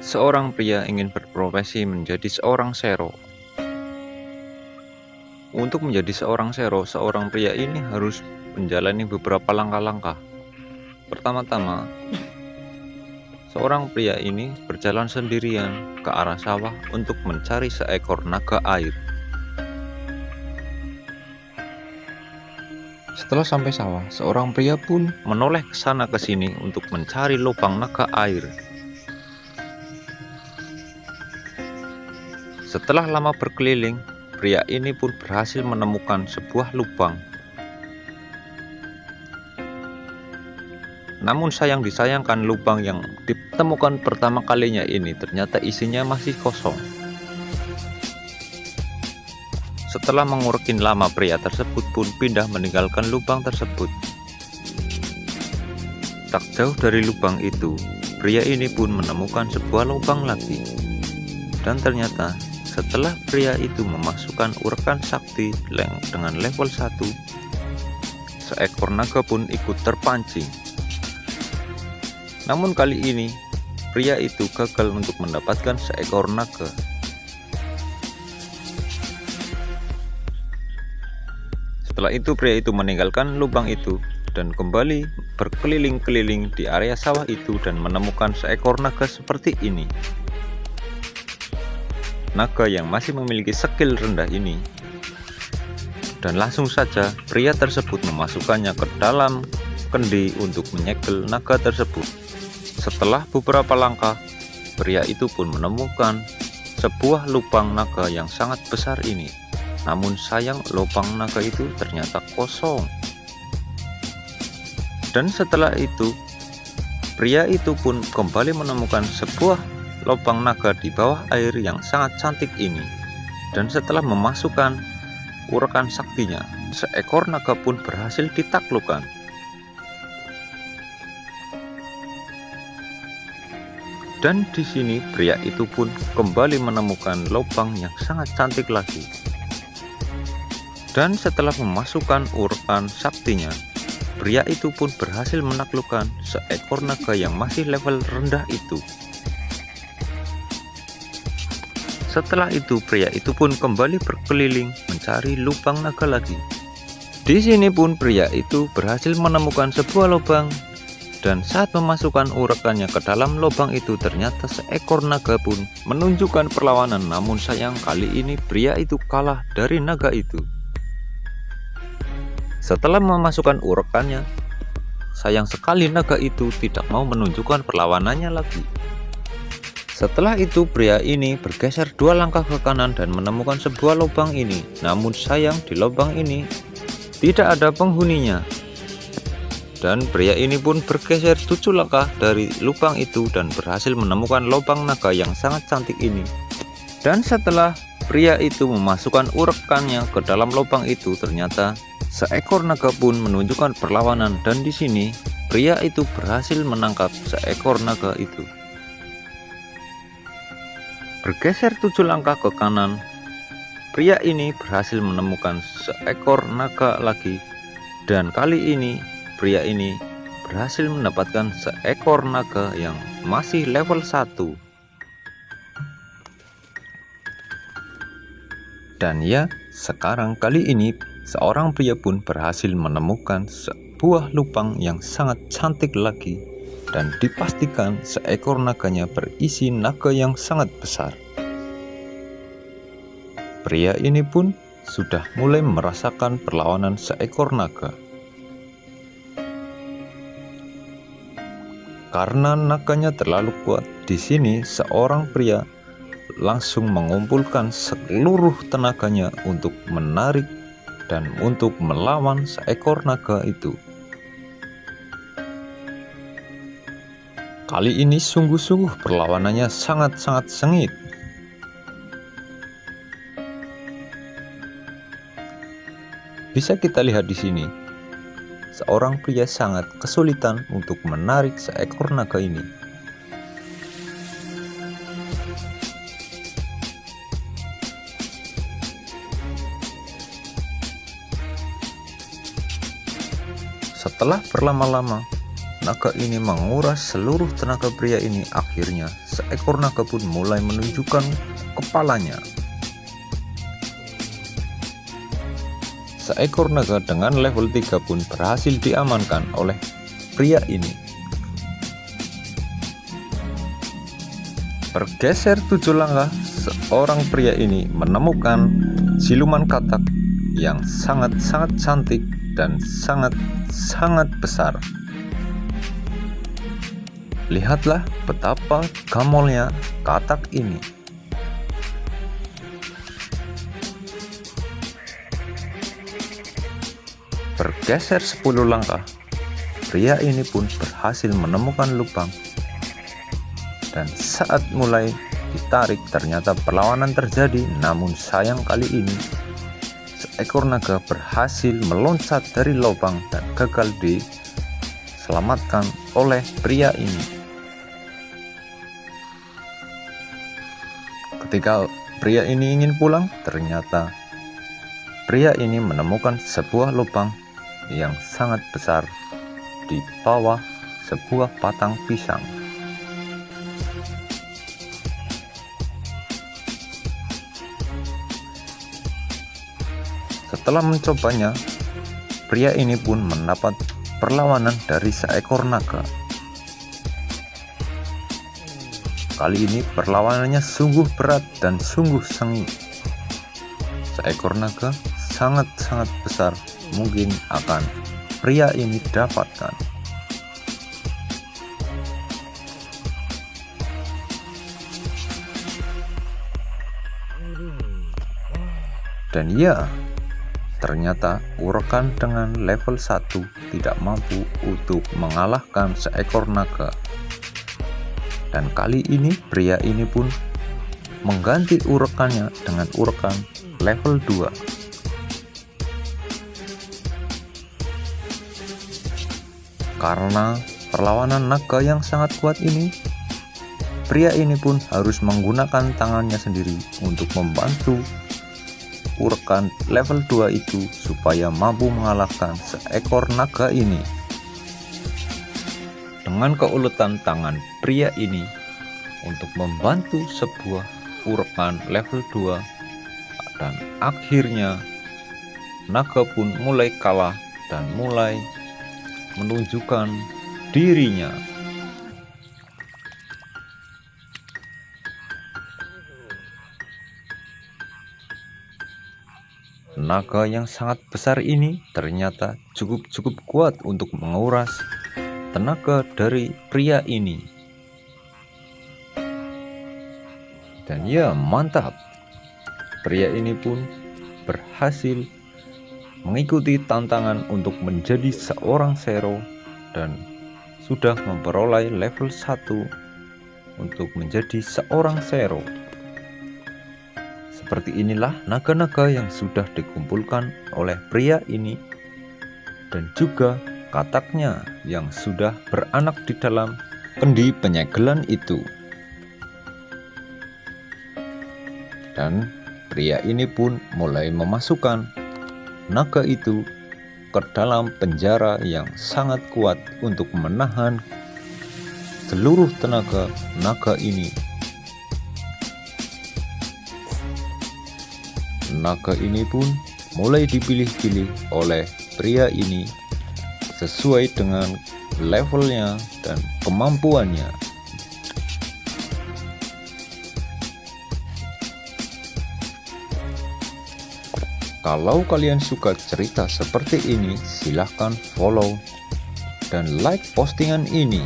Seorang pria ingin berprofesi menjadi seorang sero. Untuk menjadi seorang sero, seorang pria ini harus menjalani beberapa langkah-langkah. Pertama-tama, seorang pria ini berjalan sendirian ke arah sawah untuk mencari seekor naga air. Setelah sampai sawah, seorang pria pun menoleh ke sana ke sini untuk mencari lubang naga air. Setelah lama berkeliling, pria ini pun berhasil menemukan sebuah lubang. Namun disayangkan lubang yang ditemukan pertama kalinya ini ternyata isinya masih kosong. Setelah mengurekin lama, pria tersebut pun pindah meninggalkan lubang tersebut. Tak jauh dari lubang itu, pria ini pun menemukan sebuah lubang lagi. Dan ternyata setelah pria itu memasukkan urekan sakti dengan level 1, seekor naga pun ikut terpancing. Namun kali ini pria itu gagal untuk mendapatkan seekor naga. Setelah itu pria itu meninggalkan lubang itu dan kembali berkeliling-keliling di area sawah itu dan menemukan seekor naga seperti ini. Naga yang masih memiliki skill rendah ini, dan langsung saja pria tersebut memasukkannya ke dalam kendi untuk menyegel naga tersebut. Setelah beberapa langkah, pria itu pun menemukan sebuah lubang naga yang sangat besar ini. Namun sayang, lubang naga itu ternyata kosong. Dan setelah itu pria itu pun kembali menemukan sebuah lubang naga di bawah air yang sangat cantik ini. Dan setelah memasukkan urekan saktinya, seekor naga pun berhasil ditaklukkan. Dan di sini pria itu pun kembali menemukan lubang yang sangat cantik lagi. Dan setelah memasukkan urekan saktinya, pria itu pun berhasil menaklukkan seekor naga yang masih level rendah itu. Setelah itu pria itu pun kembali berkeliling mencari lubang naga lagi. Di sini pun pria itu berhasil menemukan sebuah lubang, dan saat memasukkan urekannya ke dalam lubang itu ternyata seekor naga pun menunjukkan perlawanan. Namun sayang, kali ini pria itu kalah dari naga itu. Setelah memasukkan urekannya, sayang sekali naga itu tidak mau menunjukkan perlawanannya lagi. Setelah itu pria ini bergeser 2 langkah ke kanan dan menemukan sebuah lubang ini. Namun sayang, di lubang ini tidak ada penghuninya. Dan pria ini pun bergeser 7 langkah dari lubang itu dan berhasil menemukan lubang naga yang sangat cantik ini. Dan setelah pria itu memasukkan urekannya ke dalam lubang itu, ternyata seekor naga pun menunjukkan perlawanan. Dan di sini pria itu berhasil menangkap seekor naga itu. Bergeser 7 langkah ke kanan, pria ini berhasil menemukan seekor naga lagi, dan kali ini pria ini berhasil mendapatkan seekor naga yang masih level 1. Dan ya, sekarang kali ini seorang pria pun berhasil menemukan sebuah lubang yang sangat cantik lagi. Dan dipastikan seekor naganya berisi naga yang sangat besar. Pria ini pun sudah mulai merasakan perlawanan seekor naga. Karena naganya terlalu kuat, di sini seorang pria langsung mengumpulkan seluruh tenaganya untuk menarik dan untuk melawan seekor naga itu. Kali ini sungguh-sungguh perlawanannya sangat-sangat sengit. Bisa kita lihat di sini, seorang pria sangat kesulitan untuk menarik seekor naga ini. Setelah berlama-lama, naga ini menguras seluruh tenaga pria ini, akhirnya seekor naga pun mulai menunjukkan kepalanya. Seekor naga dengan level 3 pun berhasil diamankan oleh pria ini. Bergeser 7 langkah, seorang pria ini menemukan siluman katak yang sangat-sangat cantik dan sangat-sangat besar. Lihatlah betapa gamolnya katak ini. Bergeser 10 langkah, pria ini pun berhasil menemukan lubang. Dan saat mulai ditarik, ternyata perlawanan terjadi. Namun sayang kali ini seekor naga berhasil meloncat dari lubang dan gagal diselamatkan oleh pria ini. Ketika pria ini ingin pulang, ternyata pria ini menemukan sebuah lubang yang sangat besar di bawah sebuah batang pisang. Setelah mencobanya, pria ini pun mendapat perlawanan dari seekor naga. Kali ini perlawanannya sungguh berat dan sungguh sengit. Seekor naga sangat-sangat besar mungkin akan pria ini dapatkan. Dan ya, ternyata urekan dengan level 1 tidak mampu untuk mengalahkan seekor naga. Dan kali ini pria ini pun mengganti urekannya dengan urekan level 2. Karena perlawanan naga yang sangat kuat ini, pria ini pun harus menggunakan tangannya sendiri untuk membantu urekan level 2 itu supaya mampu mengalahkan seekor naga ini. Dengan keuletan tangan pria ini untuk membantu sebuah urekan level 2, dan akhirnya naga pun mulai kalah dan mulai menunjukkan dirinya. Naga yang sangat besar ini ternyata cukup kuat untuk menguras tenaga dari pria ini. Dan ya, mantap, pria ini pun berhasil mengikuti tantangan untuk menjadi seorang Zero dan sudah memperoleh level 1 untuk menjadi seorang Zero. Seperti inilah naga-naga yang sudah dikumpulkan oleh pria ini, dan juga kataknya yang sudah beranak di dalam kendi penyegelan itu. Dan pria ini pun mulai memasukkan naga itu ke dalam penjara yang sangat kuat untuk menahan seluruh tenaga naga ini. Naga ini pun mulai dipilih-pilih oleh pria ini sesuai dengan levelnya dan kemampuannya. Kalau kalian suka cerita seperti ini, silahkan follow dan like postingan ini.